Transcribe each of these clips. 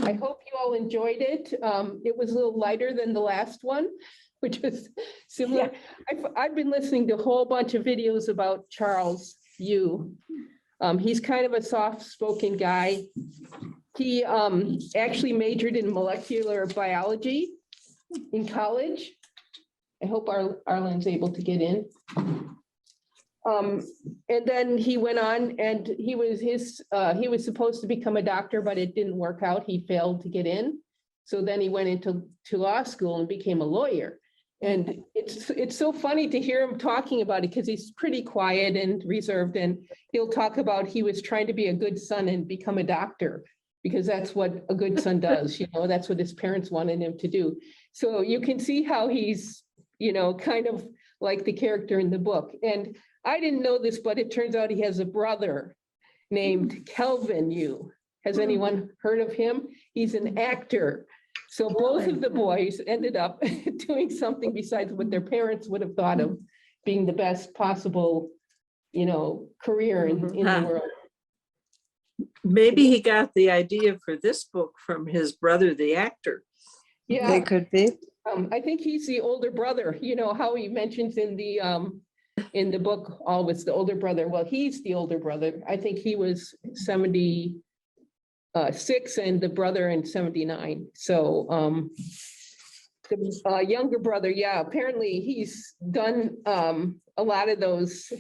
I hope you all enjoyed it. It was a little lighter than the last one, which was similar. I've been listening to a whole bunch of videos about Charles Yu. He's kind of a soft-spoken guy. He actually majored in molecular biology in college. I hope Arlen's able to get in. And then he went on and he was supposed to become a doctor, but it didn't work out. He failed to get in. So then he went into law school and became a lawyer. And it's so funny to hear him talking about it because he's pretty quiet and reserved. And he'll talk about he was trying to be a good son and become a doctor because that's what a good son does. That's what his parents wanted him to do. So you can see how he's, kind of like the character in the book. And I didn't know this, but it turns out he has a brother named Kelvin Yu. Has anyone heard of him? He's an actor. So both of the boys ended up doing something besides what their parents would have thought of being the best possible, career in the world. Maybe he got the idea for this book from his brother, the actor. Yeah, It could be. I think he's the older brother. How he mentions in the book, always the older brother. Well, he's the older brother. I think he was 76 and the brother in 79. So the younger brother, yeah, apparently he's done a lot of those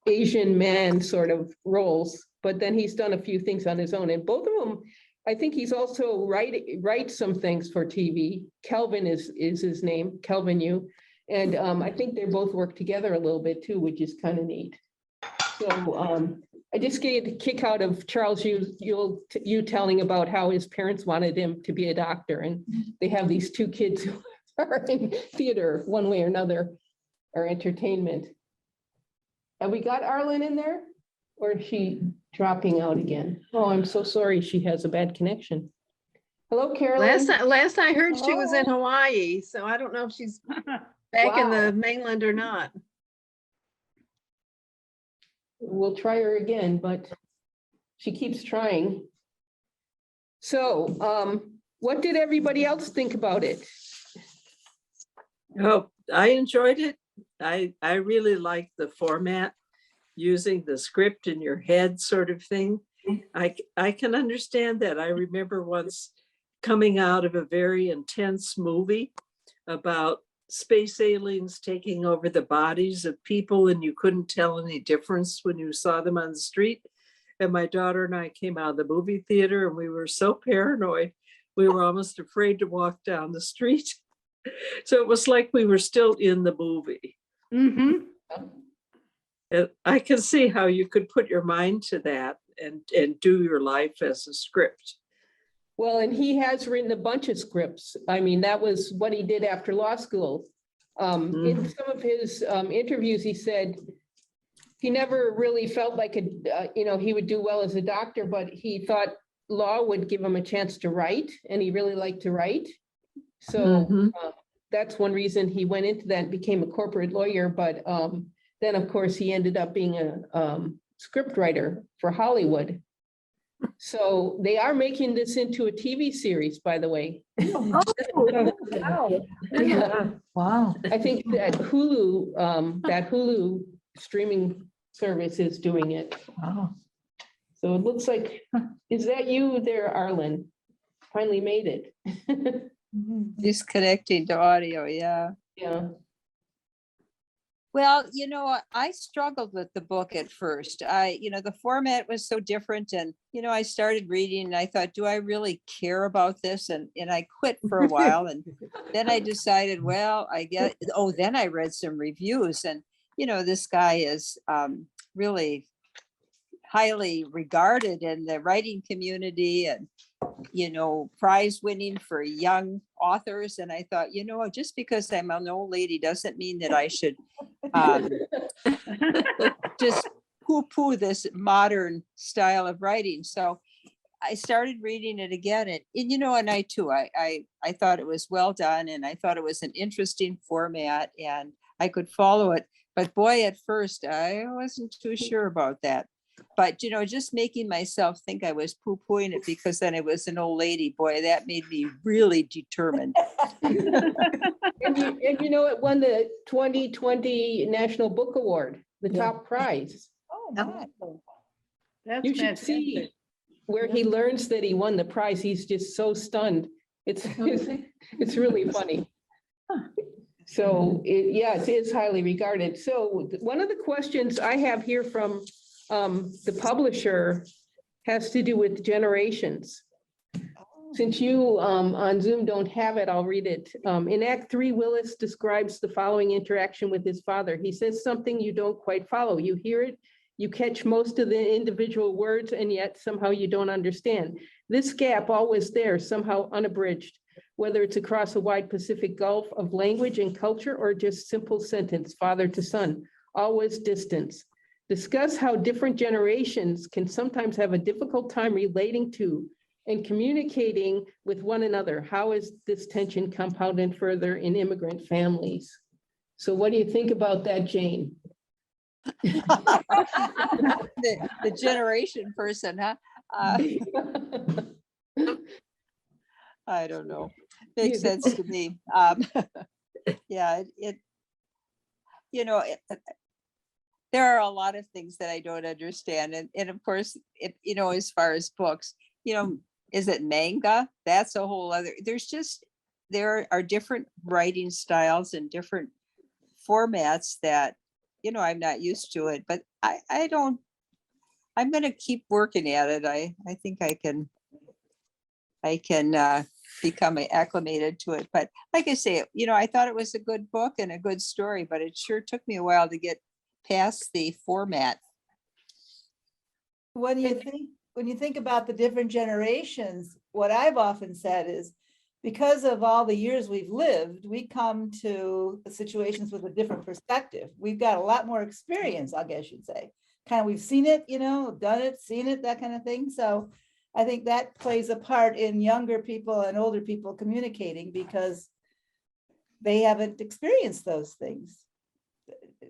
Asian man sort of roles, but then he's done a few things on his own. And both of them, I think he's also writes some things for TV. Kelvin is his name, Kelvin Yu. And I think they both work together a little bit too, which is kind of neat. So I just get a kick out of Charles Yu telling about how his parents wanted him to be a doctor. And they have these two kids who are in theater one way or another, or entertainment. Have we got Arlen in there? Or is she dropping out again? Oh, I'm so sorry. She has a bad connection. Hello, Carolyn. Last I heard she was in Hawaii, so I don't know if she's back in the mainland or not. We'll try her again, but she keeps trying. So what did everybody else think about it? Oh, I enjoyed it. I really liked the format, using the script in your head sort of thing. I can understand that. I remember once coming out of a very intense movie about space aliens taking over the bodies of people, and you couldn't tell any difference when you saw them on the street. And my daughter and I came out of the movie theater and we were so paranoid, we were almost afraid to walk down the street. So it was like we were still in the movie. Mm-hmm. And I can see how you could put your mind to that and do your life as a script. Well, and he has written a bunch of scripts. I mean, that was what he did after law school. In some of his interviews, he said he never really felt like he would do well as a doctor, but he thought law would give him a chance to write, and he really liked to write. So that's one reason he went into that and became a corporate lawyer. But then, of course, he ended up being a script writer for Hollywood. So they are making this into a TV series, by the way. Wow. Yeah. Wow. I think that Hulu streaming service is doing it. Wow. So it looks like, is that you there, Arlen? Finally made it. Disconnecting to audio, yeah. Yeah. Well, I struggled with the book at first. The format was so different, and I started reading and I thought, do I really care about this? And I quit for a while, and then I decided, well, then I read some reviews, and this guy is really highly regarded in the writing community, and prize winning for young authors. And I thought, just because I'm an old lady doesn't mean that I should just poo-poo this modern style of writing. So I started reading it again, and I too, I thought it was well done, and I thought it was an interesting format, and I could follow it. But boy, at first I wasn't too sure about that. But, just making myself think I was poo-pooing it because then it was an old lady, boy, that made me really determined. And it won the 2020 National Book Award, the top prize. Oh, Yep. my. You should see where he learns that he won the prize. He's just so stunned. It's really funny. So it is highly regarded. So one of the questions I have here from the publisher has to do with generations. Since you on Zoom don't have it, I'll read it. In Act 3, Willis describes the following interaction with his father. He says something you don't quite follow. You hear it, you catch most of the individual words, and yet somehow you don't understand. This gap always there, somehow unabridged, whether it's across a wide Pacific Gulf of language and culture or just simple sentence, father to son, always distance. Discuss how different generations can sometimes have a difficult time relating to and communicating with one another. How is this tension compounded further in immigrant families? So what do you think about that, Jane? The generation person, huh? I don't know. Makes sense to me. Yeah, there are a lot of things that I don't understand. And of course, as far as books, is it manga? That's a whole other, there are different writing styles and different formats that, I'm not used to it, but I'm going to keep working at it. I think I can become acclimated to it. But like I say, I thought it was a good book and a good story, but it sure took me a while to get past the format. When you think about the different generations, what I've often said is, because of all the years we've lived, we come to the situations with a different perspective. We've got a lot more experience, I guess you'd say. Kind of, we've seen it, done it, seen it, that kind of thing. So I think that plays a part in younger people and older people communicating because they haven't experienced those things.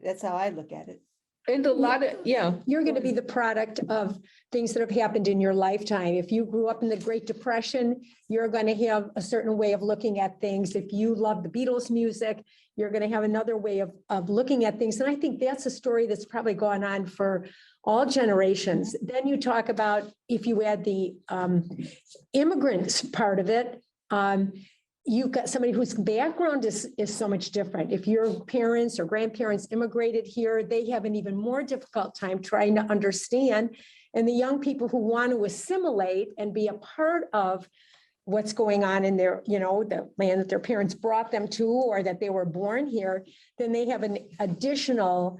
That's how I look at it. And a lot of, yeah. You're going to be the product of things that have happened in your lifetime. If you grew up in the Great Depression, you're going to have a certain way of looking at things. If you love the Beatles music, you're going to have another way of looking at things. And I think that's a story that's probably gone on for all generations. Then you talk about, if you add the immigrants part of it, you've got somebody whose background is so much different. If your parents or grandparents immigrated here, they have an even more difficult time trying to understand. And the young people who want to assimilate and be a part of what's going on in their, the land that their parents brought them to, or that they were born here, then they have an additional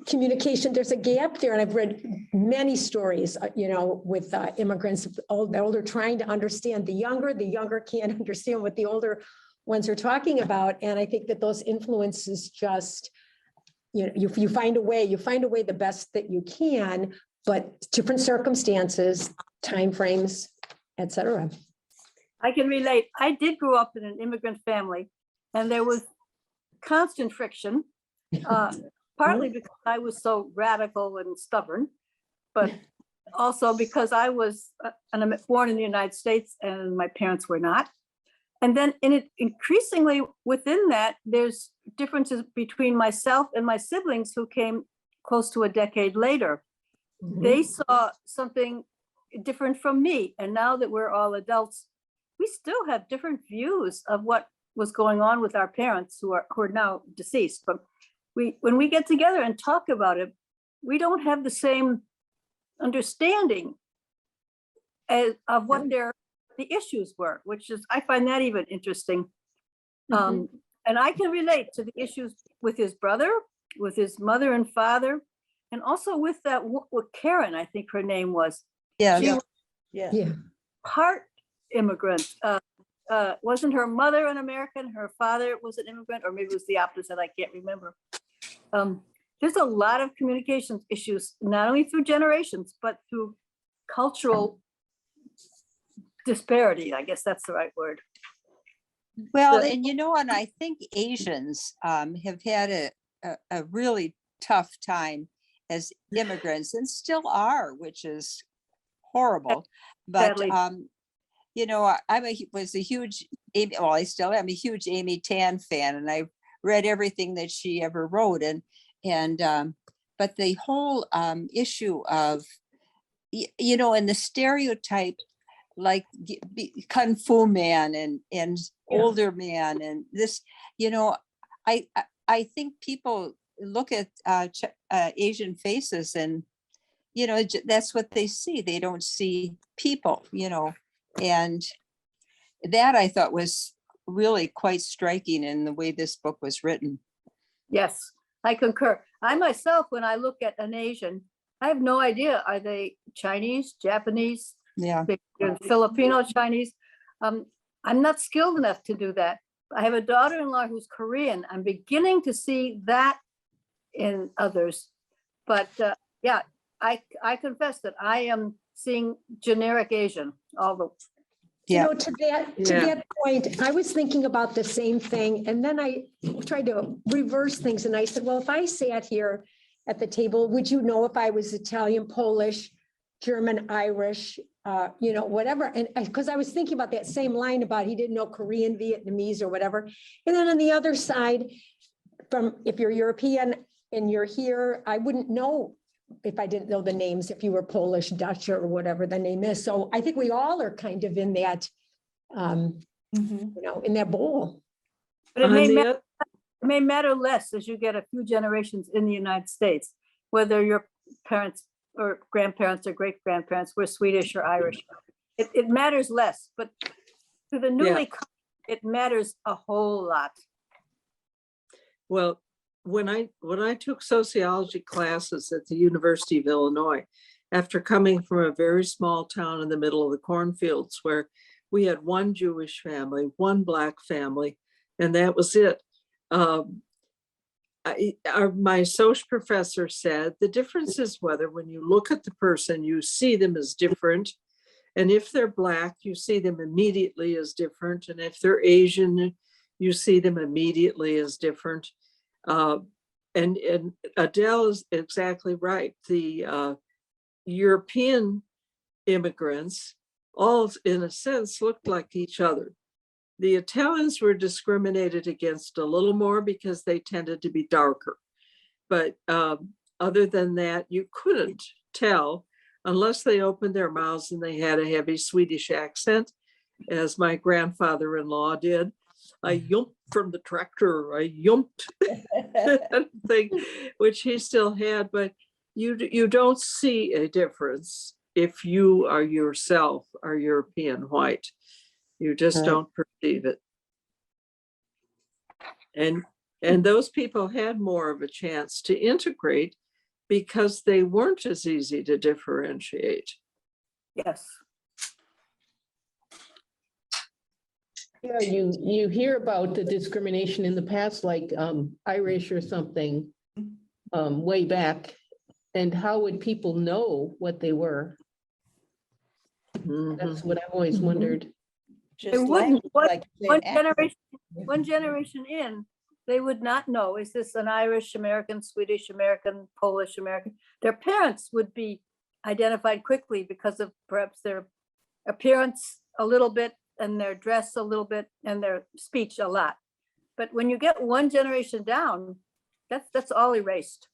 communication. There's a gap there. And I've read many stories, with immigrants, the older trying to understand the younger can't understand what the older ones are talking about. And I think that those influences just, you find a way the best that you can, but different circumstances, timeframes, et cetera. I can relate. I did grow up in an immigrant family, and there was constant friction. Partly because I was so radical and stubborn, but also because I was born in the United States and my parents were not. And then increasingly within that, there's differences between myself and my siblings who came close to a decade later. Mm-hmm. They saw something different from me. And now that we're all adults, we still have different views of what was going on with our parents who are now deceased. But when we get together and talk about it, we don't have the same understanding of what the issues were, which is, I find that even interesting. Mm-hmm. And I can relate to the issues with his brother, with his mother and father, and also with Karen, I think her name was. Yeah. She was part immigrant. Wasn't her mother an American? Her father was an immigrant, or maybe it was the opposite. I can't remember. There's a lot of communications issues, not only through generations, but through cultural disparity. I guess that's the right word. Well, and and I think Asians have had a really tough time. as immigrants and still are, which is horrible. But, Sadly. you know, was a huge, well, I still am a huge Amy Tan fan, and I read everything that she ever wrote. But the whole issue of, you know, and the stereotype, like Kung Fu man and older man, and this, you know, I think people look at Asian faces and, you know, that's what they see. They don't see people, you know, and that I thought was really quite striking in the way this book was written. Yes, I concur. I myself, when I look at an Asian, I have no idea, are they Chinese, Japanese, Yeah. Filipino, Chinese? I'm not skilled enough to do that. I have a daughter-in-law who's Korean. I'm beginning to see that in others. But yeah, I confess that I am seeing generic Asian, all the You know, to Yeah. that point, I was thinking about the same thing, and then I tried to reverse things, and I said, well, if I sat here at the table, would you know if I was Italian, Polish, German, Irish, you know, whatever? And because I was thinking about that same line about he didn't know Korean, Vietnamese, or whatever. And then on the other side, from if you're European and you're here, I wouldn't know if I didn't know the names, if you were Polish, Dutch, or whatever the name is. So I think we all are kind of in that, you know, in that bowl. But it On may, the it may matter less as you get a few generations in the United States, whether your parents or grandparents or great grandparents were Swedish or Irish. It matters less, but to the newly come, it matters a whole lot. Well, when I took sociology classes at the University of Illinois, after coming from a very small town in the middle of the cornfields where we had one Jewish family, one Black family, and that was it. My social professor said the difference is whether when you look at the person, you see them as different. And if they're Black, you see them immediately as different. And if they're Asian, you see them immediately as different. And Adele is exactly right. The European immigrants all, in a sense, looked like each other. The Italians were discriminated against a little more because they tended to be darker. But other than that, you couldn't tell unless they opened their mouths and they had a heavy Swedish accent, as my grandfather-in-law did. I yumped from the tractor, I yumped thing, which he still had, but you don't see a difference if you are yourself are European white. You just don't perceive it. And those people had more of a chance to integrate because they weren't as easy to differentiate. Yes. Yeah, you hear about the discrimination in the past, like Irish or something, way back. And how would people know what they were? That's what I've always wondered. They Just wouldn't. like One generation in, they would not know, is this an Irish American, Swedish American, Polish American? Their parents would be identified quickly because of perhaps their appearance a little bit and their dress a little bit and their speech a lot. But when you get one generation down, that's all erased.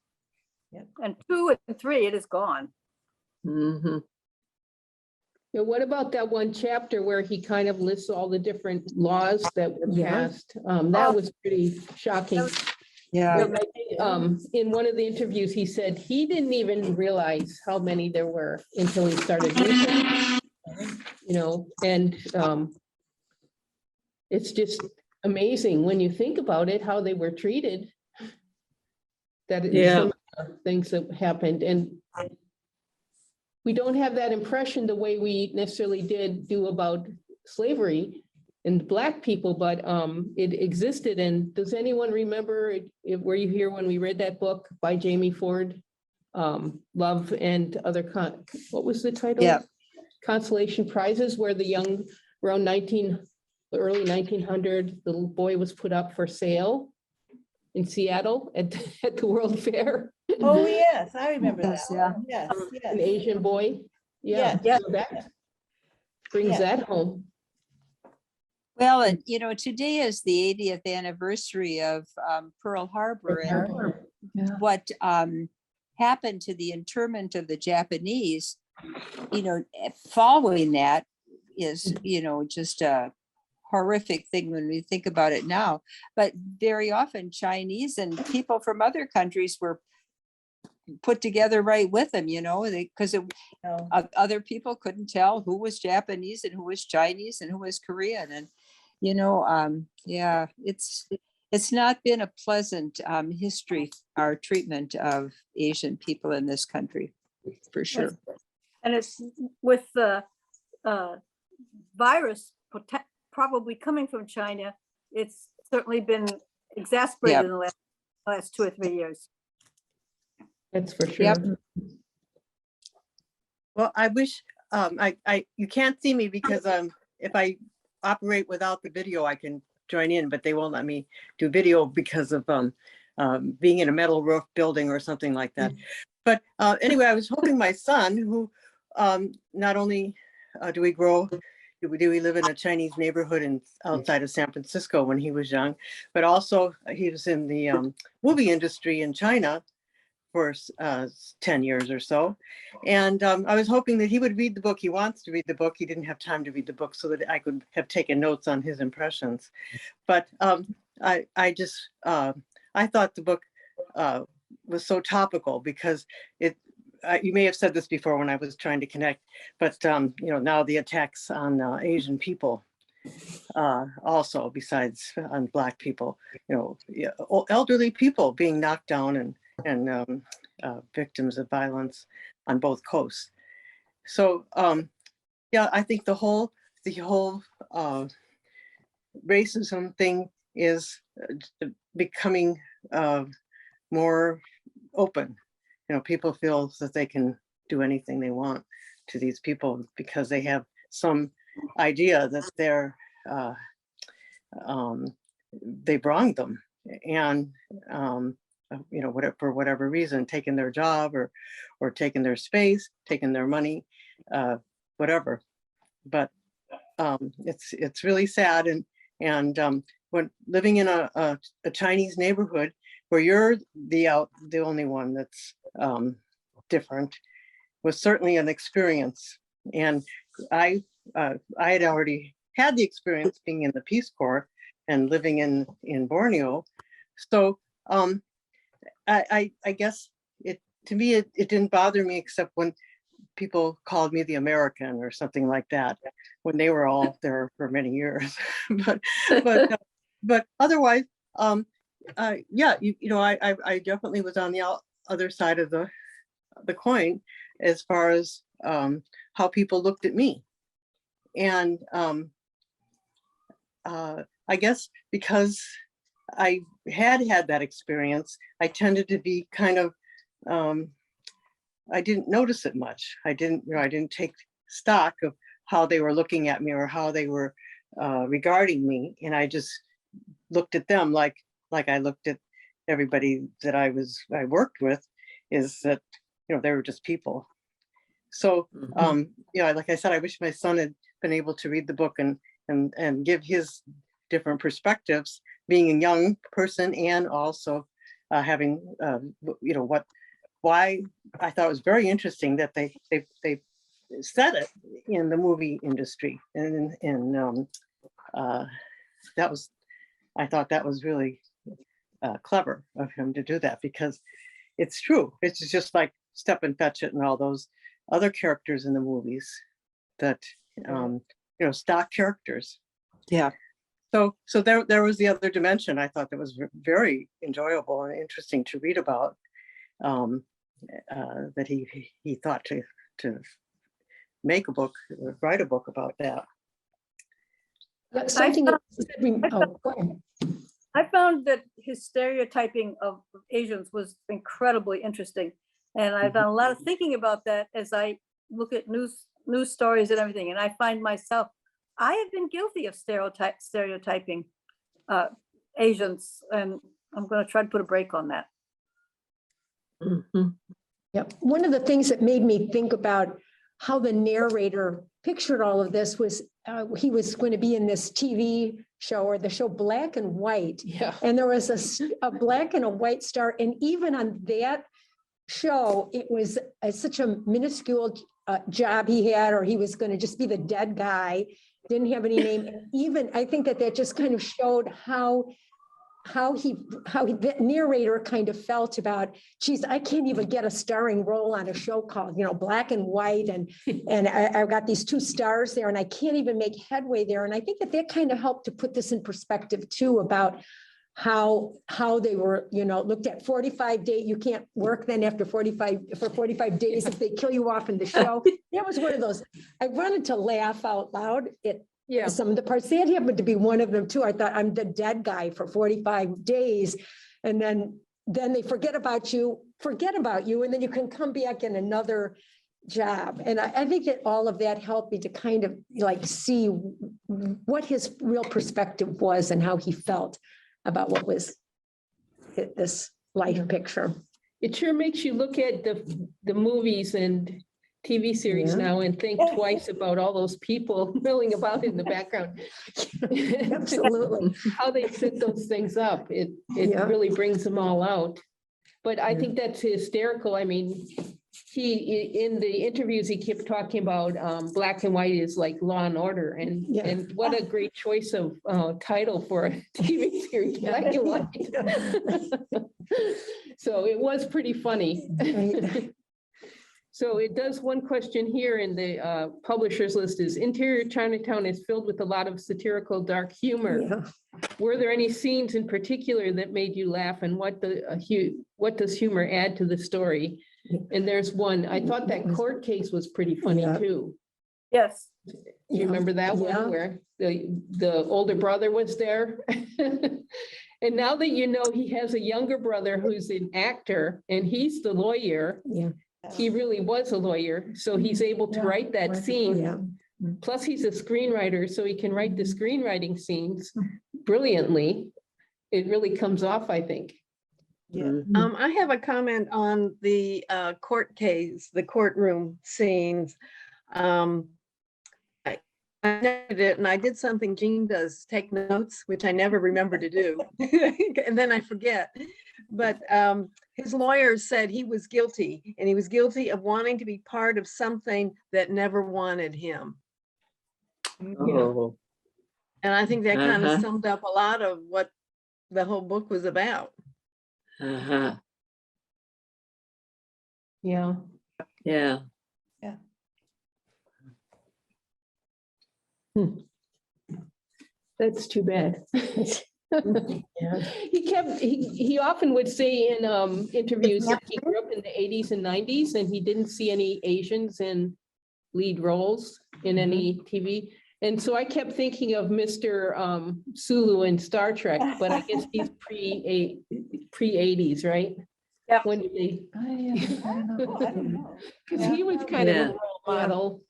Yep. And 2 and 3, it is gone. Mm-hmm. Yeah, what about that one chapter where he kind of lists all the different laws that were passed? That was pretty shocking. Yeah. And I think, in one of the interviews, he said he didn't even realize how many there were until he started reading, you know, and it's just amazing when you think about it, how they were treated. That is some of the things that happened. And we don't have that impression the way we necessarily do about slavery and Black people, but it existed. And does anyone remember, were you here when we read that book by Jamie Ford, Love and Other, what was the title? Yeah. Consolation Prizes, where the young, around the early 1900s, the little boy was put up for sale. in Seattle at the World Fair. Oh, yes, I remember that. Yes, yeah. one. Yes, An yes. Asian boy. Yeah, Yes. so that brings Yes. that home. Well, and you know, today is the 80th anniversary of Pearl Harbor, and what happened to the internment of the Japanese, you know, following that is, you know, just a horrific thing when we think about it now. But very often Chinese and people from other countries were put together right with them, you know, because No. other people couldn't tell who was Japanese and who was Chinese and who was Korean. And, you know, yeah, it's not been a pleasant history, our treatment of Asian people in this country, for sure. And it's with the virus probably coming from China, it's certainly been exacerbated in the last 2 or 3 years. That's for sure. Yep. Well, I wish, you can't see me because if I operate without the video, I can join in, but they won't let me do video because of being in a metal roof building or something like that. But anyway, I was hoping my son, who not only do we live in a Chinese neighborhood outside of San Francisco when he was young, but also he was in the movie industry in China for 10 years or so. And I was hoping that he would read the book. He wants to read the book. He didn't have time to read the book so that I could have taken notes on his impressions. But I thought the book was so topical because you may have said this before when I was trying to connect, but you know, now the attacks on Asian people also, besides on Black people, you know, elderly people being knocked down and victims of violence on both coasts. So yeah, I think the whole racism thing is becoming more open. You know, people feel that they can do anything they want to these people because they have some idea that they've wronged them, and you know, for whatever reason, taking their job or taking their space, taking their money, whatever. But it's really sad, and when living in a Chinese neighborhood where you're the only one that's different was certainly an experience. And I had already had the experience being in the Peace Corps and living in Borneo. So I guess to me it didn't bother me, except when people called me the American or something like that, when they were all there for many years. but otherwise, yeah, you know, I definitely was on the other side of the coin as far as how people looked at me. And I guess because I had that experience, I tended to be kind of, I didn't notice it much. I didn't take stock of how they were looking at me or how they were regarding me. And I just looked at them like I looked at everybody that I worked with, is that, you know, they were just people. So, you know, like I said, I wish my son had been able to read the book and give his different perspectives, being a young person, and also having, you know, why I thought it was very interesting that they said it in the movie industry, and I thought that was really clever of him to do that, because it's true. It's just like Step and Fetch It and all those other characters in the movies that, you know, stock characters. Yeah. So there was the other dimension. I thought that was very enjoyable and interesting to read about, that he thought to make a book, write a book about that. Something that oh, go ahead. I found that his stereotyping of Asians was incredibly interesting. And I've done a lot of thinking about that as I look at news stories and everything. And I find myself, I have been guilty of stereotyping Asians. And I'm going to try to put a break on that. Mhm. Yep. One of the things that made me think about how the narrator pictured all of this was he was going to be in this TV show or the show Black and White. Yeah. And there was a black and a white star. And even on that show, it was such a minuscule job he had, or he was going to just be the dead guy, didn't have any name. And even I think that just kind of showed how the narrator kind of felt about, geez, I can't even get a starring role on a show called, Black and White. And I've got these two stars there and I can't even make headway there. And I think that kind of helped to put this in perspective too, about how they were, looked at 45 days. You can't work then after 45 days if they kill you off in the show. That was one of those, I wanted to laugh out loud. Yeah. Some of the parts, that happened to be one of them too. I thought, I'm the dead guy for 45 days. And then they forget about you, and then you can come back in another job. And I think that all of that helped me to kind of like see what his real perspective was and how he felt about what was this life picture. It sure makes you look at the movies and TV series Yeah. now and think twice about all those people milling about in the background. Absolutely. How they set those things up. It Yeah. really brings them all out. But I think that's hysterical. I mean, in the interviews, he kept talking about Black and White is like Law and Order, and Yeah. and what a great choice of title for a TV series, Black and White. So it was pretty funny. Right. So it does, one question here in the publisher's list is, interior Chinatown is filled with a lot of satirical dark humor. Yeah. Were there any scenes in particular that made you laugh, and what does humor add to the story? And there's one, I thought that court case was pretty funny Yeah. too. Yes. Do you remember that Yeah. one where the older brother was there? And now that he has a younger brother who's an actor and he's the lawyer, Yeah. he really was a lawyer, so he's able to write that scene. Yeah. Plus, he's a screenwriter, so he can write the screenwriting scenes brilliantly. It really comes off, I think. Yeah. I have a comment on the court case, the courtroom scenes. I noted it and I did something Jean does, take notes, which I never remember to do. And then I forget. But his lawyer said he was guilty, and he was guilty of wanting to be part of something that never wanted him. Oh, And I think that kind Uh-huh. of summed up a lot of what the whole book was about. uh-huh. Yeah. Yeah. That's too bad. Yeah. He often would say in interviews that he grew up in the 80s and 90s and he didn't see any Asians in lead roles in any TV. And so I kept thinking of Mr. Sulu in Star Trek, but I guess he's pre-80s, right? Yeah. When did they? I don't know. Because he was kind of Yeah. a role model.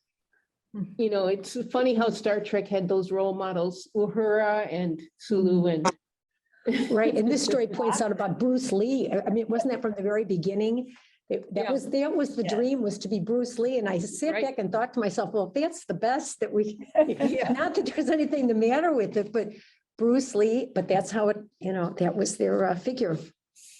It's funny how Star Trek had those role models, Uhura and Sulu and. Right, and this story points out about Bruce Lee. I mean, wasn't that from the very beginning? That Yeah. was the Yeah. dream, was to be Bruce Lee. And I sat Right. back and thought to myself, well, that's the best that we, Yeah. not that there's anything the matter with it, but Bruce Lee, but that's how it, that was their figure.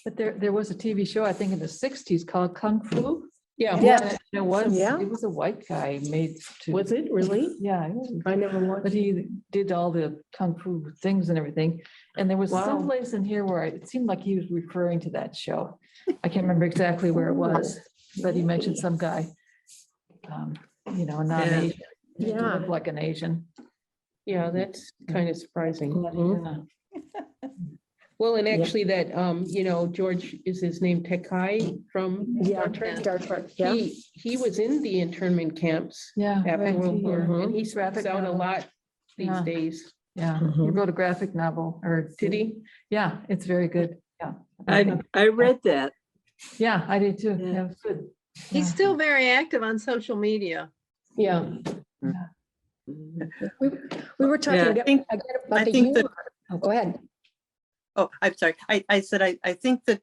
But there was a TV show, I think in the 60s called Kung Fu. Yeah, Yeah. It was, Yeah. it was a white guy made to. was it really? Yeah, it was. I never watched. But he did all the Kung Fu things and everything. And there was Wow. some place in here where it seemed like he was referring to that show. I can't remember exactly where it was, but he mentioned some guy. Not Yeah. Asian. He Yeah. looked like an Asian. Yeah, that's kind of surprising. Yeah. Well, and Yeah. actually that, George, is his name Tekai from Yeah, Star Trek? Star Trek, yeah. He was in the internment camps Yeah. after right, World War, he, and he speaks graphic out a novel. lot these Yeah. days. Yeah, he Mhm. wrote a graphic novel, or Did he? Yeah, it's very good. Yeah. I read that. Yeah, I did too. Yeah. Yeah, it was good. He's Yeah. still very active on social media. Yeah. We were talking Yeah, again I about the think that- humor. Oh, go ahead. Oh, I'm sorry. I said, I think that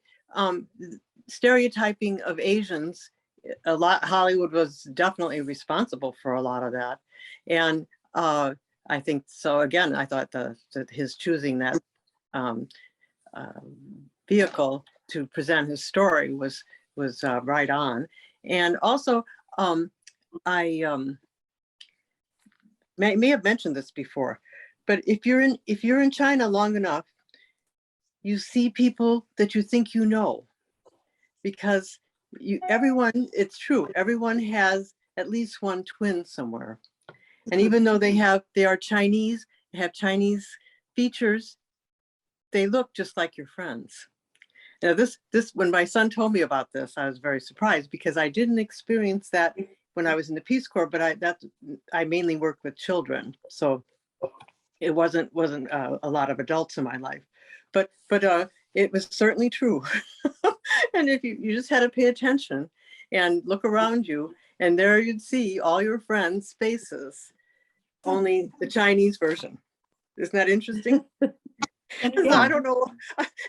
stereotyping of Asians, a lot, Hollywood was definitely responsible for a lot of that. And I think, so again, I thought that his choosing that vehicle to present his story was right on. And also, I may have mentioned this before, but if you're in China long enough, you see people that you think you know, because everyone, it's true, everyone has at least one twin somewhere. And even though they are Chinese, they have Chinese features, they look just like your friends. Now this when my son told me about this, I was very surprised, because I didn't experience that when I was in the Peace Corps, but I mainly worked with children, so it wasn't a lot of adults in my life, but it was certainly true. And if you just had to pay attention and look around you, and there you'd see all your friends' faces, only the Chinese version. Isn't that interesting? So I don't know.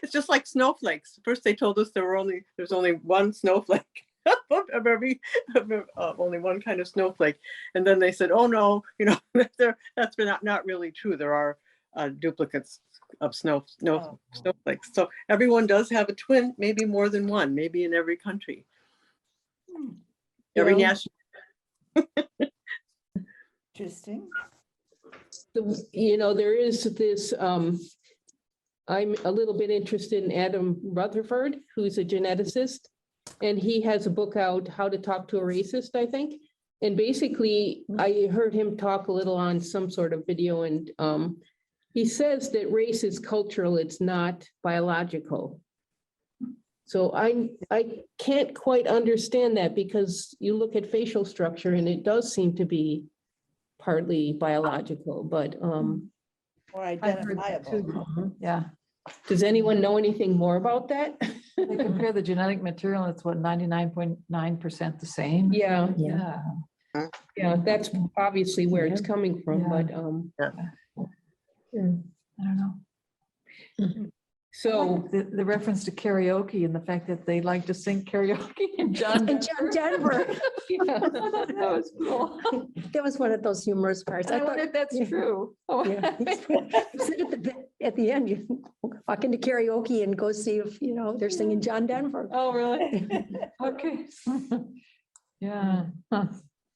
It's just like snowflakes. First they told us there's only one snowflake of only one kind of snowflake, and then they said, oh no, that's not really true. There are duplicates of snowflakes. So everyone does have a twin, maybe more than one, maybe in every country, every national. Interesting. There is this, I'm a little bit interested in Adam Rutherford, who's a geneticist, and he has a book out, How to Talk to a Racist, I think. And basically, I heard him talk a little on some sort of video, and he says that race is cultural, it's not biological. So I can't quite understand that, because you look at facial structure and it does seem to be partly biological, but More I've heard that identifiable. too. Yeah, does anyone know anything more about that? they compare the genetic material, it's what, 99.9% the same? Yeah, Yeah. yeah, that's obviously where it's coming from, Yeah. but I don't know. so The reference to karaoke and the fact that they like to sing karaoke in John And John Denver, yeah. That was cool. that was one of those humorous parts. I I thought, wonder if that's yeah. true. Oh. yeah. You said at the end, you walk into karaoke and go see if, they're singing John Denver. Oh, really? Okay. Yeah. Huh.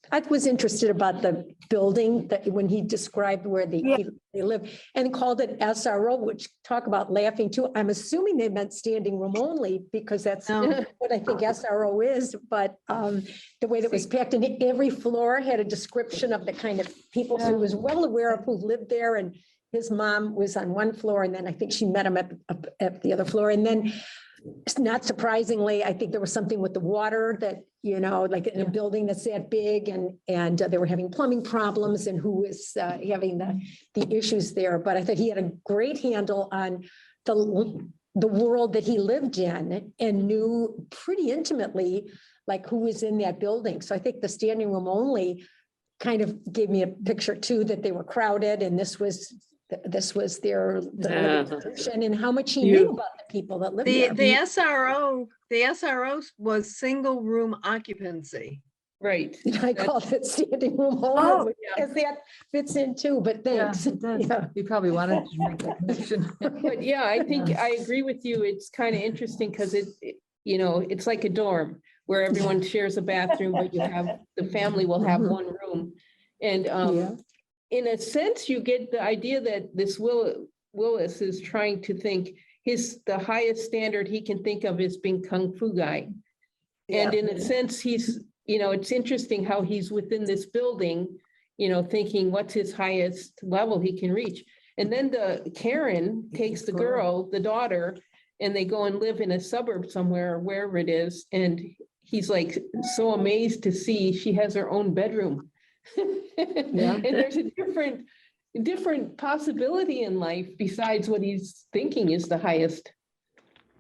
I was interested about the building that when he described where they live and called it SRO, which talk about laughing too. I'm assuming they meant standing room only, because that's what I think SRO is. But the way that was packed, and every floor had a description of the kind of people. So he was well aware of who lived there. And his mom was on one floor, and then I think she met him at the other floor. And then, not surprisingly, I think there was something with the water that, like in a building that's that big, and they were having plumbing problems, and who was having the issues there. But I thought he had a great handle on the world that he lived in, and knew pretty intimately like who was in that building. So I think the standing room only kind of gave me a picture too, that they were crowded, and this was their living, and how much he knew about the people that lived there. The SRO was single room occupancy. Right. I called it standing room only, because that fits in too, but thanks. Yeah, it does. Yeah. You probably wanted to make that connection. But yeah, I think I agree with you. It's kind of interesting, because it's like a dorm where everyone shares a bathroom, but the family will have one room. And in a sense, you get the idea that this Willis is trying to think the highest standard he can think of is being Kung Fu guy. And in a sense, he's, it's interesting how he's within this building, thinking what's his highest level he can reach. And then Karen takes the girl, the daughter, and they go and live in a suburb somewhere, wherever it is. And he's like so amazed to see she has her own bedroom. And there's a different possibility in life besides what he's thinking is the highest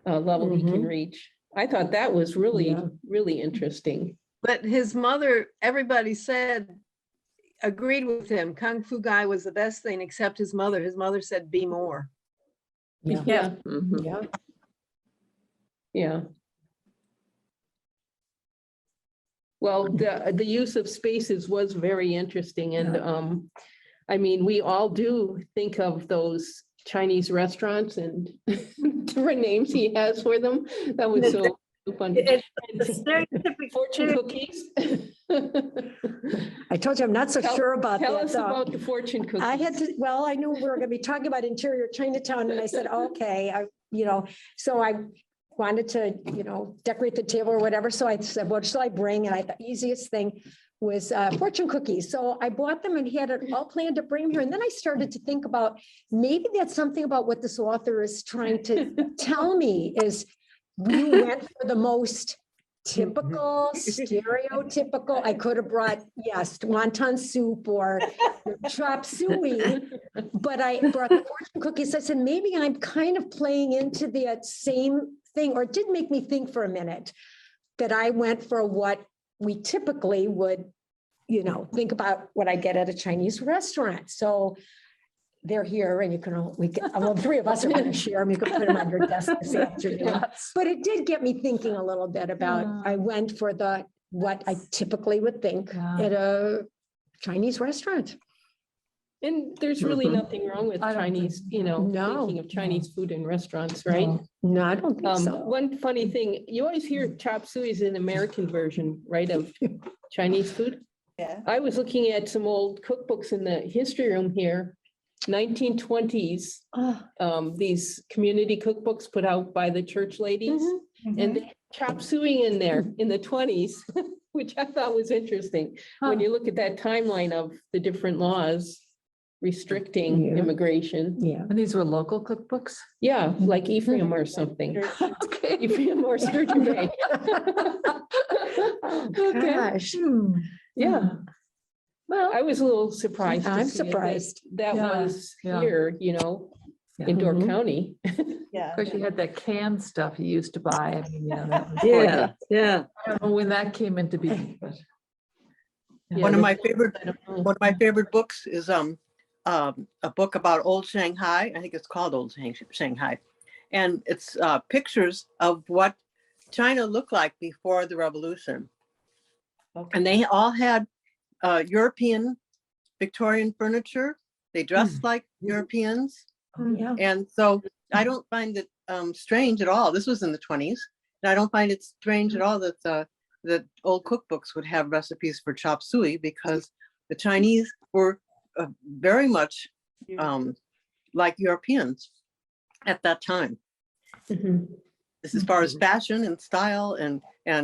level he can reach. I thought that was really, really interesting. But his mother, everybody said, agreed with him. Kung Fu guy was the best thing, except his mother. His mother said, be more. Yeah. Yeah, Mhm. Yeah. yeah. Well, the use of spaces was very interesting and, I mean, we all do think of those Chinese restaurants and different names he has for them. That was so fun. It's the stereotypical. Fortune cookies. I told you, I'm not so sure about Tell that. us though. about the fortune cookies. I had to, well, I knew we were gonna be talking about interior Chinatown and I said, okay, so I wanted to, decorate the table or whatever. So I said, what shall I bring? And I thought easiest thing was fortune cookies. So I bought them and had it all planned to bring them here. And then I started to think about, maybe that's something about what this author is trying to tell me is you went for the most typical, stereotypical. I could have brought, yes, wonton soup or chop suey, but I brought the fortune cookies. I said, maybe I'm kind of playing into that same thing, or it did make me think for a minute that I went for what we typically would, think about what I get at a Chinese restaurant. So they're here and you can, well, three of us are going to share them. You can put them on your desk this afternoon. But it did get me thinking a little bit about, I went for what I typically would think at a Chinese restaurant. And there's really nothing wrong with I don't think- Chinese, No. thinking of Chinese food in restaurants, right? No, I don't think so. One funny thing, you always hear chop suey is an American version, right, of Chinese food. Yeah. I was looking at some old cookbooks in the history room here, 1920s, these community cookbooks put out by the church ladies. And they had chop suey in there in the 20s, which I thought was interesting. When you look at that timeline of the different laws restricting Yeah. immigration. Yeah. And these were local cookbooks? Yeah, like Ephraim or something. Okay. Ephraim or Sturgeon Bay. Okay. Gosh. Yeah, Well, I was a little surprised. to I'm see it, that surprised. That Yeah, was yeah. here, in Door Mhm. County. Yeah. of course, you had that canned stuff you used to buy. I mean, that was Yeah, yeah. I don't know when that came into being, but. Yeah, One of the- my favorite I don't know. One of my favorite books is a book about old Shanghai. I think it's called Old Shanghai. And it's pictures of what China looked like before the revolution. And they all had European Victorian furniture. They dressed like Europeans. Yeah. And so I don't find it strange at all. This was in the 20s. And I don't find it strange at all that that old cookbooks would have recipes for chop suey, because the Chinese were very much like Europeans at that time. Mhm. This as far as fashion and style and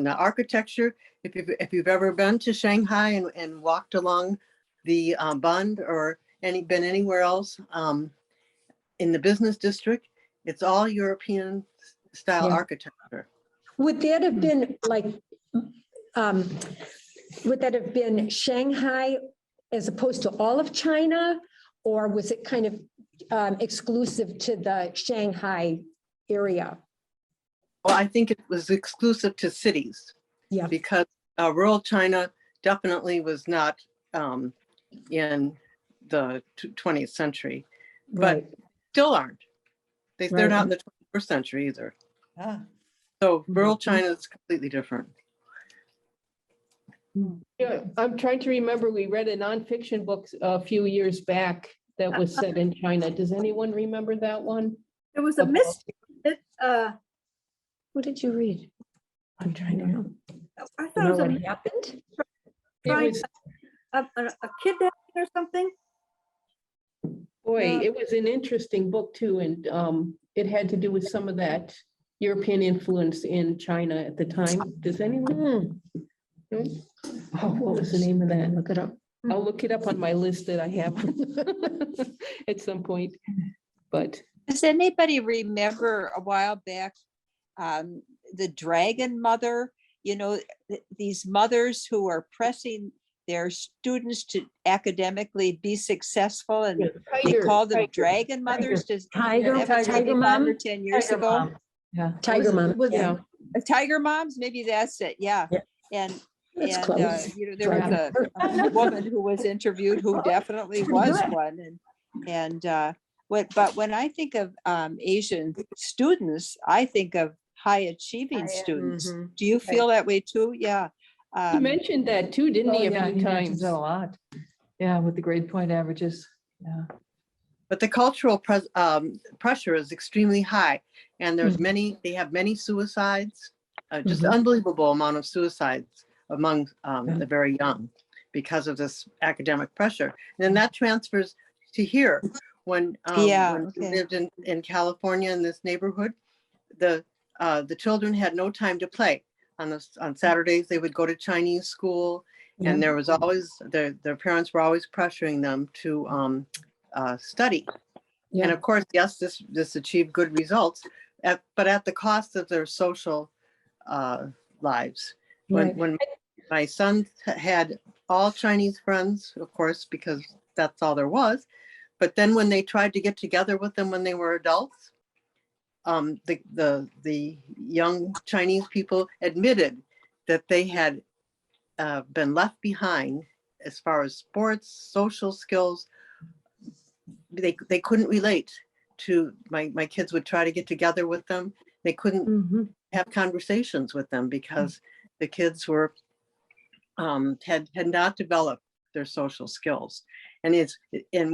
architecture. If you've ever been to Shanghai and walked along the Bund or been anywhere else in the business district, it's all European style Yeah. architecture. Would that have been like, would that have been Shanghai as opposed to all of China? Or was it kind of exclusive to the Shanghai area? Well, I think it was exclusive to cities. Yeah. Because rural China definitely was not in the 20th century, but Right. still aren't. They're Right. not in the 21st century either. Ah, So rural China is completely different. Yeah, I'm trying to remember, we read a nonfiction book a few years back that was set in China. Does anyone remember that one? It was a mystery. What did you read? I'm trying to know. I You thought it know was what a happened? It Right. was, a kidnapping or something. boy, Yeah. it was an interesting book too, and it had to do with some of that European influence in China at the time. Does anyone? No? Oh, what was the name of that? Look it up. I'll look it up on my list that I have at some point, but Does anybody remember a while back, the Dragon Mother? These mothers who are pressing their students to academically be successful, and they call them Dragon Mothers. Does Tiger, that was maybe Tiger 5 or Mom? 10 years Tiger ago? Mom. Yeah. Tiger Mom. yeah. Tiger Moms, maybe that's it. Yeah. Yeah. And That's and close. there was a woman who was interviewed who definitely was one, and But when I think of Asian students, I think of high achieving students. Mhm. Do you feel that way too? Yeah. He mentioned that too, didn't Oh, he, a yeah, few he mentions times? that a lot. Yeah, with the grade point averages. Yeah. But the cultural pressure is extremely high, and there's Mhm. they have many suicides, just Mhm. unbelievable amount of suicides among Yeah. the very young because of this academic pressure. And then that transfers to here. When Yeah, we okay. lived in California in this neighborhood, the children had no time to play. On Saturdays, they would go to Chinese school, and there was always their parents were always pressuring them to study. Yeah. And of course, yes, this achieved good results, but at the cost of their social lives. Right. When my son had all Chinese friends, of course, because that's all there was. But then when they tried to get together with them when they were adults, the young Chinese people admitted that they had been left behind as far as sports, social skills. They couldn't relate to my kids would try to get together with them. They couldn't Mhm. have conversations with them because the kids were had not developed their social skills. And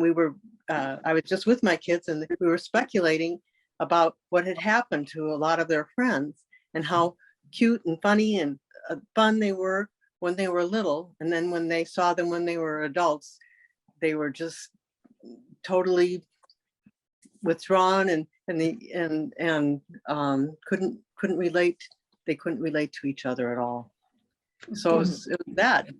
we were I was just with my kids, and we were speculating about what had happened to a lot of their friends and how cute and funny and fun they were when they were little, and then when they saw them when they were adults, they were just totally withdrawn and couldn't relate. They couldn't relate to each other at all. So it was bad.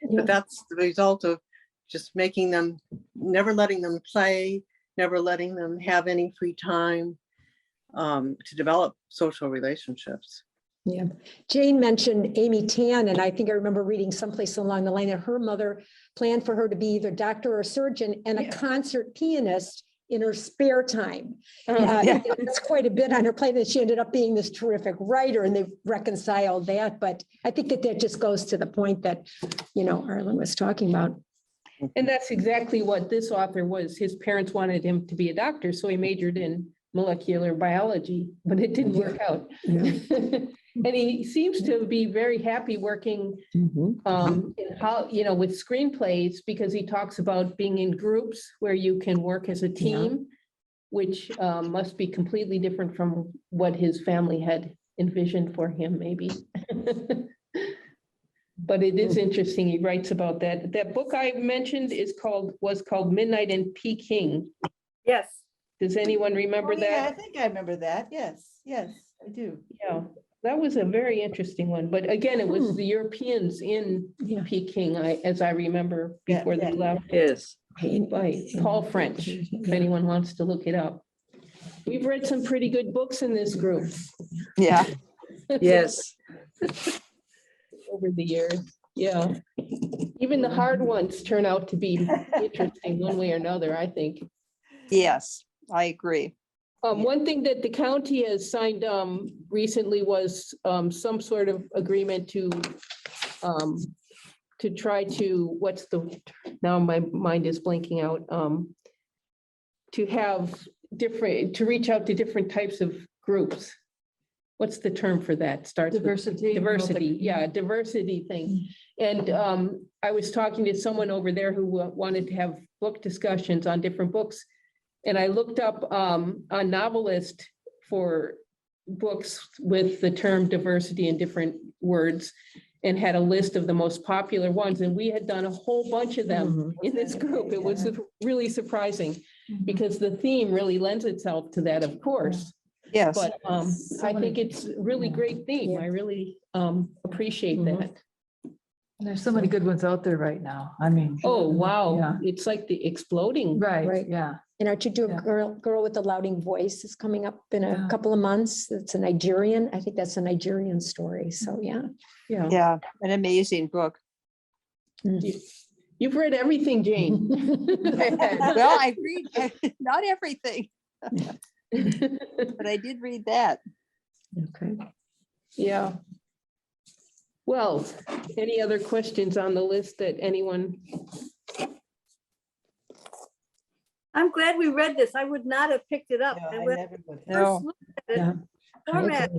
Yeah. But that's the result of just making them, never letting them play, never letting them have any free time to develop social relationships. Yeah. Jane mentioned Amy Tan, and I think I remember reading someplace along the line that her mother planned for her to be either doctor or surgeon and a Yeah. concert pianist in her spare time. Yeah. That's quite a bit on her plate, and she ended up being this terrific writer, and they've reconciled that. But I think that just goes to the point that, Arlen was talking about. And that's exactly what this author was. His parents wanted him to be a doctor, so he majored in molecular biology, but it didn't work out. And he seems to be very happy working in with screenplays, because he talks about being in groups where you can work as a team, which must be completely different from what his family had envisioned for him, maybe. But it is interesting. He writes about that. That book I mentioned was called Midnight in Peking. Yes. Does anyone remember Yeah, I that? think I remember that. Yes, yes, I do. Yeah, that was a very interesting one. But again, it was the Europeans in Peking, as I remember, Yeah, before they yeah. left, Yes. by Paul French, if anyone wants to look it up. We've read some pretty good books in this group. Yeah. Yes. Over the years. Yeah. Even the hard ones turn out to be interesting one way or another, I think. Yes, I agree. One thing that the county has signed recently was some sort of agreement to try to, now my mind is blanking out, to reach out to different types of groups. What's the term for that? Starts with Diversity. diversity, yeah, diversity thing. And I was talking to someone over there who wanted to have book discussions on different books. And I looked up a novelist for books with the term diversity in different words, and had a list of the most popular ones. And we had done a whole bunch of them in this group. It was really surprising, because the theme really lends itself to that, of course. Yes. But I think it's a really great theme. I really appreciate that. And there's so many good ones out there right now. I mean. Oh, wow. Yeah. It's like the exploding. Right, yeah. And Archie, do a Yeah. girl with a louding voice is coming up in a Yeah. couple of months. It's a Nigerian. I think that's a Nigerian story. So, yeah. Yeah. Yeah, an amazing book. You've read everything, Jane. Well, I read not everything, but I did read that. Okay. Yeah. Well, any other questions on the list that anyone? I'm glad we read this. I would not have picked it up. No, And I when never would. I No. first looked at it, Yeah. format,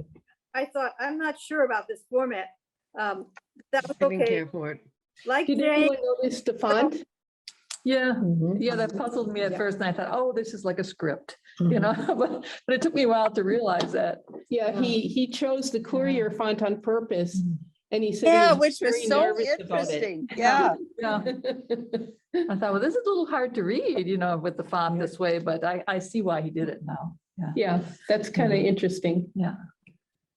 I thought, I'm not sure about this format. That was I didn't okay. care for it. Like Did Jane, anyone notice the font? Yeah, Mhm. yeah, that puzzled me at Yeah. first and I thought, oh, this is like a script, Mhm. you know, but it took me a while to realize that. Yeah, he chose the courier font on purpose and he said. he Yeah, was which very was so nervous about it. interesting. Yeah. Yeah, I thought, well, this is a little hard to read, you know, with the font this way, but I see why he did it now. Yeah, Yeah, that's kind of interesting. yeah.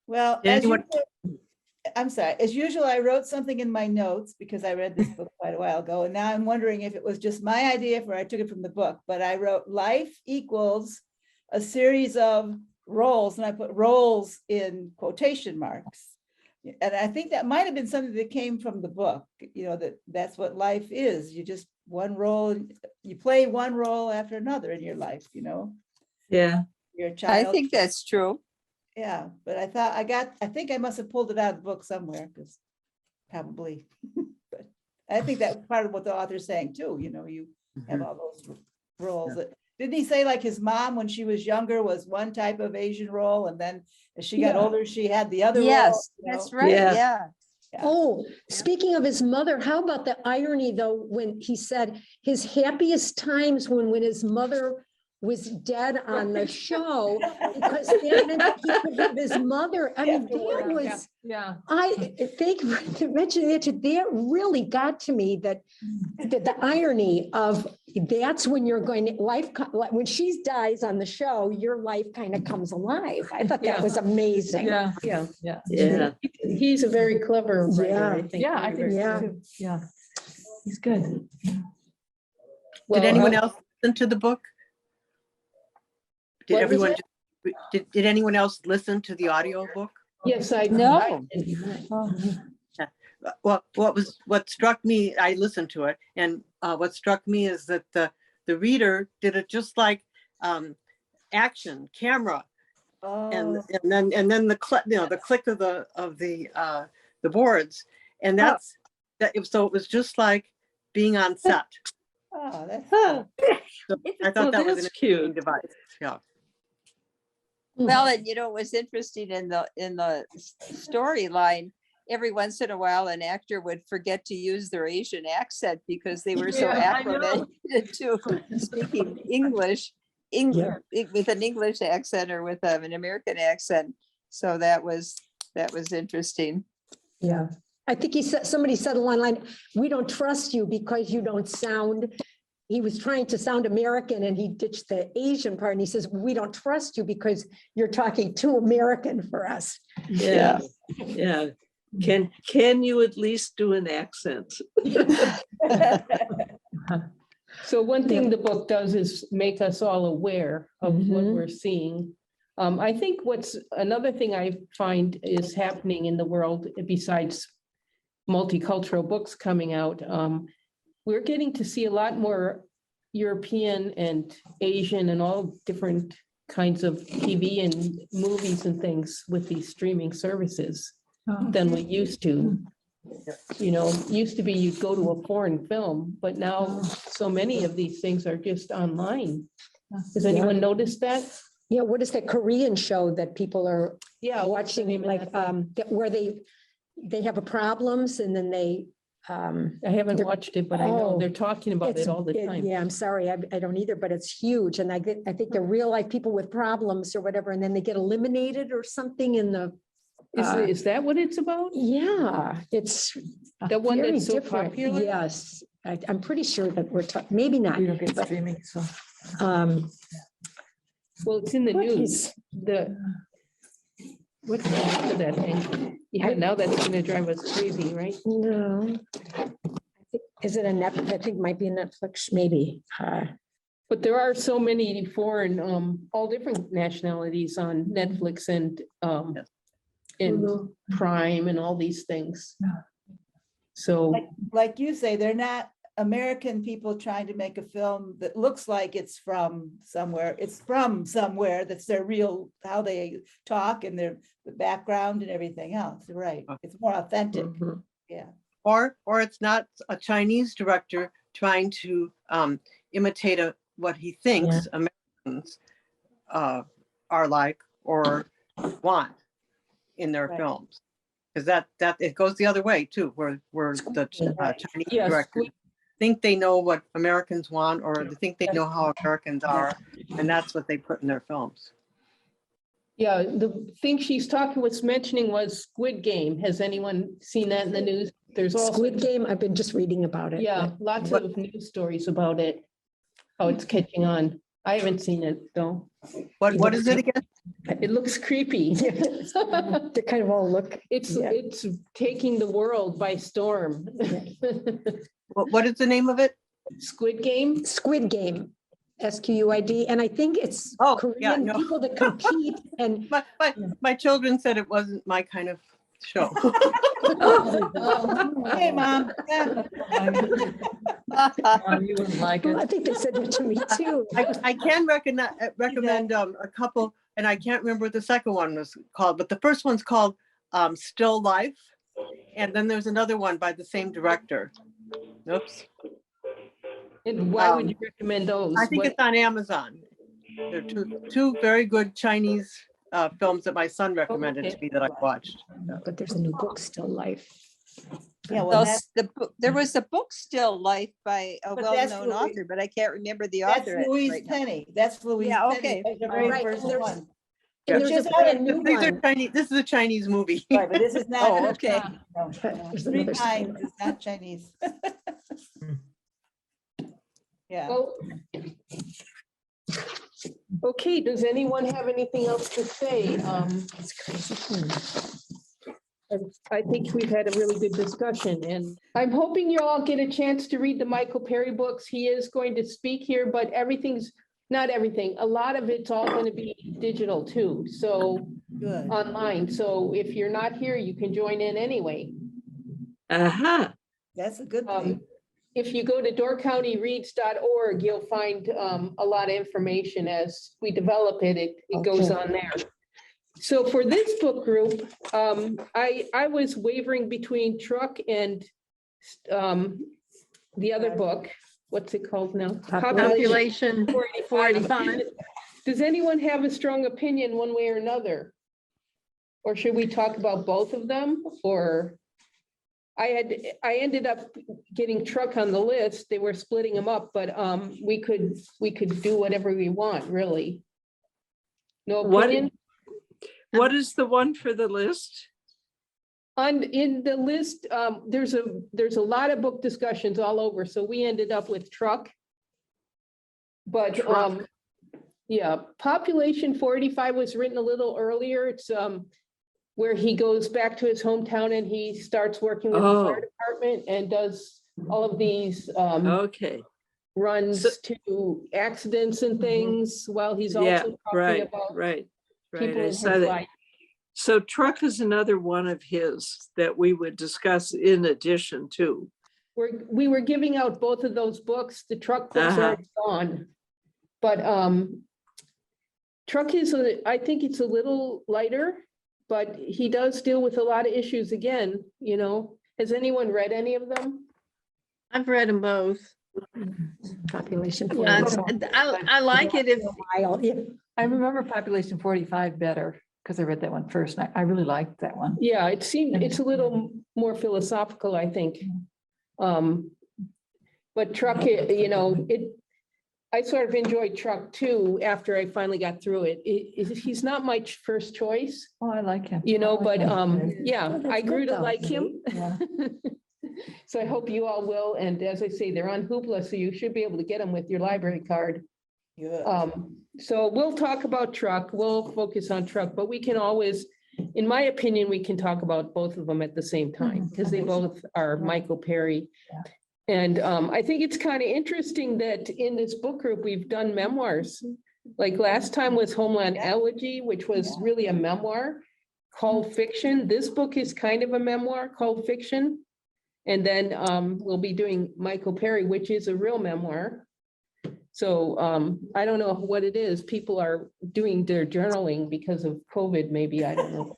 Well, Did as anyone- usual, I'm sorry, as usual, I wrote something in my notes because I read this book quite a while ago, and now I'm wondering if it was just my idea or I took it from the book, but I wrote life equals a series of roles, and I put roles in quotation marks. And I think that might have been something that came from the book, you know, that's what life is. You just one role, you play one role after another in your life, you know, Yeah. you're a I child. think that's true. Yeah, but I thought I think I must have pulled it out of the book somewhere, because probably. But I think that's part of what the author's saying too, you know, you have all those roles. Didn't he say like his mom, when she was younger, was one type of Asian role, and then as she got Yeah. older, she had the other role? Yes, you know? that's right. Yeah. Yeah. Yeah. Oh, speaking of his mother, how about the irony though, when he said his happiest times when his mother was dead on the show, because that meant that he could have his mother. I mean, that Afterward, was, Yeah, I think to mention that really got to me, that the irony of that's when you're going to when she dies on the show, your life kind of comes alive. I thought that Yeah. was amazing. yeah, Yeah, yeah, Yeah. he's a very clever writer, Yeah. I think. yeah, I think so Yeah. too. Yeah, he's good. Well, Did anyone else listen to the book? Did What was everyone, it? did anyone else listen to the audio book? Yes, I. No. Well, what struck me, I listened to it, and what struck me is that the reader did it just like action, camera, and Oh, then the click, you know, the click of the boards, and that's so it was just like being on set. oh, that's. Huh. So I thought that was an That's interesting cute. device. Yeah. Well, and you know, it was interesting in the storyline, every once in a while, an actor would forget to use their Asian accent because they were so Yeah, I know. acclimated to speaking English with an English accent or with an American accent. So that was interesting. Yeah, I think somebody said along the line, we don't trust you because you don't sound, he was trying to sound American and he ditched the Asian part and he says, we don't trust you because you're talking too American for us. Yeah. Yeah. Can you at least do an accent? So one thing the book does is make us all aware of what Mhm. we're seeing. I think another thing I find is happening in the world, besides multicultural books coming out, we're getting to see a lot more European and Asian and all different kinds of TV and movies and things with these streaming services than we used to. You know, used to be you'd go to a foreign film, but now so many of these things are just online. Has anyone noticed that? Yeah, what is that Korean show that people are Yeah. what's the watching, name of like, that thing? where they have a problems and then they, I haven't they're- watched it, but I know Oh, they're talking about it all the time. Yeah, I'm sorry, I don't either, but it's huge. And I think they're real life people with problems or whatever, and then they get eliminated or something in the, Is that what it's about? yeah, it's The one very that's so different. popular? Yes, I'm pretty sure that we're talking, maybe not. We don't get but, streaming, so. Well, it's in the What news, what's the name of that thing? Yeah, now that's gonna drive us crazy, right? No. Is it a Netflix? I think it might be a Netflix, maybe. But there are so many foreign, all different nationalities on Netflix and Prime and all these things. Yeah. So, Like you say, they're not American people trying to make a film that looks like it's from somewhere. It's from somewhere that's their real, how they talk and the background and everything else. You're right. It's more authentic. Mhm. Yeah. Or it's not a Chinese director trying to imitate a what he thinks Americans are like or want in their Right. films. Because that it goes the other way too, where the Chinese Yes, directors think they know what Americans want, or they think they know how Americans are, and that's what they put in their films. Yeah, the thing she's mentioning was Squid Game. Has anyone seen that in the news? There's also, Squid Game, I've been just reading about it. yeah, lots of news stories about it, how it's catching on. I haven't seen it though. What is it again? It looks creepy. They kind of all look. It's Yeah. it's taking the world by storm. What is the name of it? Squid Game? Squid Game, SQUID, and I think it's Oh, yeah, Korean no. people that compete and. My children said it wasn't my kind of show. Hey, Mom. You wouldn't like Well, I it. think they said that to me too. I can recommend a couple, and I can't remember what the second one was called, but the first one's called Still Life. And then there's another one by the same director. Oops. And why would you recommend those? I think What- it's on Amazon. They're two very good Chinese films that my son recommended to me that I watched. But there's a new book, Still Life. Yeah, well, There was a book, Still Life, by a But that's well-known Louis- author, but I can't remember the that's author. Louise right now. Penny. That's Louise Yeah, Penny. okay. That's the very Right, first there's- one. And Which there's is a brand new These are one. Chinese. This is a Chinese movie. Right, but this is not. Oh, okay. No, There's Three another times, story. it's not Chinese. Yeah. Oh. Okay, does anyone have anything else to say? It's crazy. I think we've had a really good discussion, and I'm hoping you all get a chance to read the Michael Perry books. He is going to speak here, but not everything. A lot of it's all going to be digital too, so Good. online. So if you're not here, you can join in anyway. Aha. That's a good Um, thing. If you go to doorcountyreads.org, you'll find a lot of information as we develop it. It goes Okay. on there. So for this book group, I was wavering between Truck and the other book. What's it called now? Population 45. Does anyone have a strong opinion one way or another? Or should we talk about both of them? Or I ended up getting Truck on the list. They were splitting them up, but we could do whatever we want, really. No What- opinion? What is the one for the list? In the list, there's a lot of book discussions all over, so we ended up with Truck. But, Truck. yeah, Population 485 was written a little earlier. It's, where he goes back to his hometown and he starts working with the fire department and does all of these, Okay, runs to accidents and things while he's yeah, also talking right, about right. people Right, in I his saw that. life. So Truck is another one of his that we would discuss in addition to. We were giving out both of those books. The Truck books are gone. But Truck is, I think it's a little lighter, but he does deal with a lot of issues again, you know. Has anyone read any of them? I've read them both. Population. I 45. I like it if, Yeah. I remember Population 45 better because I read that one first. and I really liked that one. Yeah, it's a little more philosophical, I think. But Truck, I sort of enjoyed Truck too, after I finally got through it. He's not my first choice, Oh, I like him. but yeah, Oh, that's I grew good to though. like him. Yeah. So I hope you all will. And as I say, they're on Hoopla, so you should be able to get them with your library card. Good. So we'll talk about Truck. We'll focus on Truck, but we can always, in my opinion, we can talk about both of them at the same time because they both are Michael Perry. And I think it's kind of interesting that in this book group, we've done memoirs. Like last time was Homeland Elegy, which was really a memoir called Fiction. This book is kind of a memoir called Fiction. And then we'll be doing Michael Perry, which is a real memoir. So I don't know what it is. People are doing their journaling because of COVID, maybe, I don't know.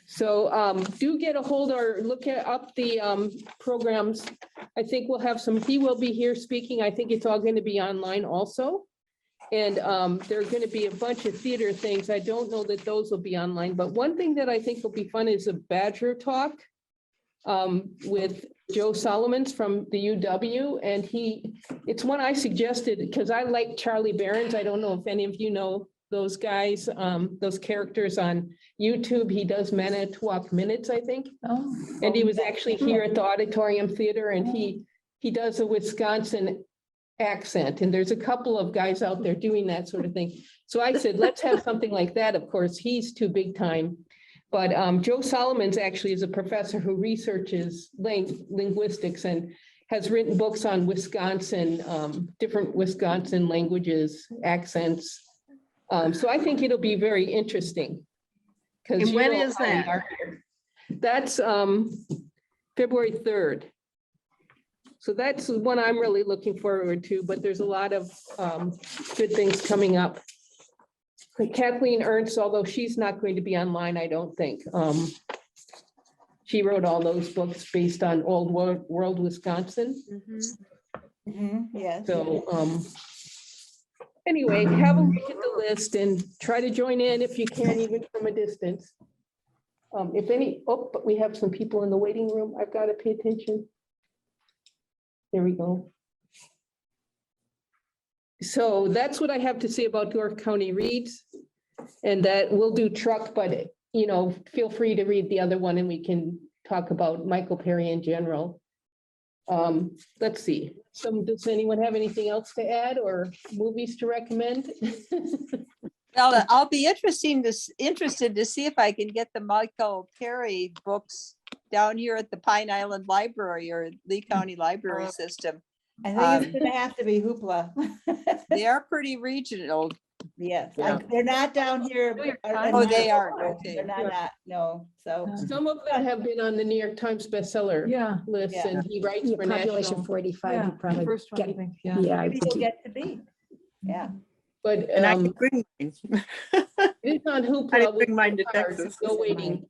So do get a hold or look up the programs. I think we'll have some, he will be here speaking. I think it's all going to be online also. And there are going to be a bunch of theater things. I don't know that those will be online, but one thing that I think will be fun is a Badger talk with Joe Solomons from the UW. And it's one I suggested because I like Charlie Barron's. I don't know if any of you know those guys, those characters on YouTube. He does Manitowoc Minutes, I think. Oh, And he was actually here at the Auditorium Theater and he does a Wisconsin accent. And there's a couple of guys out there doing that sort of thing. So I said, let's have something like that. Of course, he's too big time. But Joe Solomons actually is a professor who researches linguistics and has written books on Wisconsin, different Wisconsin languages, accents. So I think it'll be very interesting. And when is that? That's February 3rd. So that's one I'm really looking forward to, but there's a lot of good things coming up. Kathleen Ernst, although she's not going to be online, I don't think. She wrote all those books based on old world Wisconsin. Yes. So anyway, have a look at the list and try to join in if you can, even from a distance. If any, but we have some people in the waiting room. I've got to pay attention. There we go. So that's what I have to say about York County Reads. And that we'll do truck, but you know, feel free to read the other one and we can talk about Michael Perry in general. Let's see. Does anyone have anything else to add or movies to recommend? Well, I'll be interested to see if I can get the Michael Perry books down here at the Pine Island Library or Lee County Library System. I think it's gonna have to be Hoopla. They are pretty regional. Yes, Yeah. they're not down here. Oh, they aren't, okay. They're not, no, so. Some of them have been on the New York Times bestseller yeah. list Yeah. and he writes Your for population national. 45, Yeah, you the probably first one, I get, think, yeah. yeah, I People think you- get to be, yeah. But And I can bring mine. it's on I Hoopla. didn't with bring mine to cards, Texas. No waiting.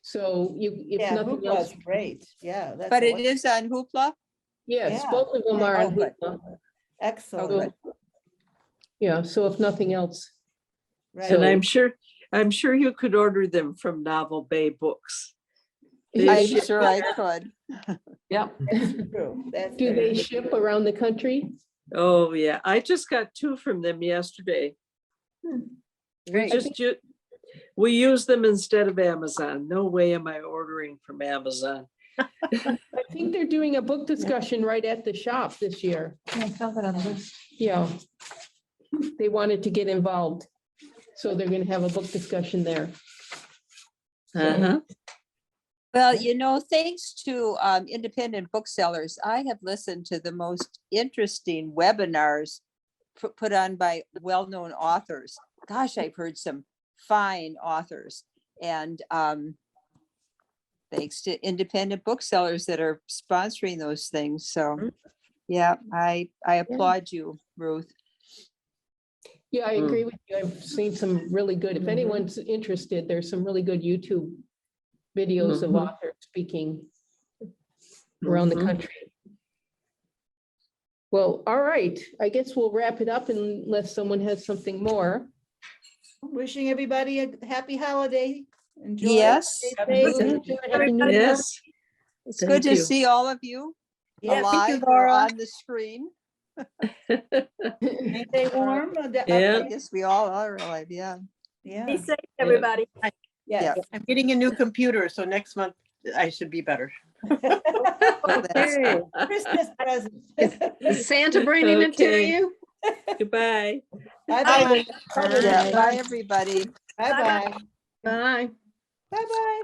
So if Yeah, nothing else, Hoopla's great, yeah. that's But a it won- is on Hoopla? yes, Yeah. both of them are Oh, on good. Hoopla. Excellent, Yeah, so if nothing else, right. And So- I'm sure you could order them from Novel Bay Books. They I'm ship- sure I could. Yep. True, that's do very they true. ship around the country? Oh, yeah. I just got 2 from them yesterday. Great. We use them instead of Amazon. No way am I ordering from Amazon. I think they're doing a book discussion right at the shop this year. I saw that on the list. Yeah. They wanted to get involved. So they're gonna have a book discussion there. Uh-huh. Well, you know, thanks to independent booksellers, I have listened to the most interesting webinars put on by well-known authors. Gosh, I've heard some fine authors. And thanks to independent booksellers that are sponsoring those things. So, yeah, I applaud you, Ruth. Yeah, I agree with you. I've seen some really good, if anyone's interested, there's some really good YouTube videos of Mhm. authors speaking around the Mhm. country. Well, all right, I guess we'll wrap it up unless someone has something more. Wishing everybody a happy holiday. Enjoy. Yes. Stay Happy safe. New Year, Happy New Year. Yes. It's Thank good to you. see all of you Yeah, alive or on the screen. stay warm. Yeah. I guess we all are alive, yeah. Be Yeah, safe, everybody. yes. I'm getting a new computer, so next month I should be better. Okay. Christmas present. Is Santa bringing it to Okay. you? Goodbye. Bye-bye. Yeah, bye, everybody. Bye-bye. Bye. Bye-bye.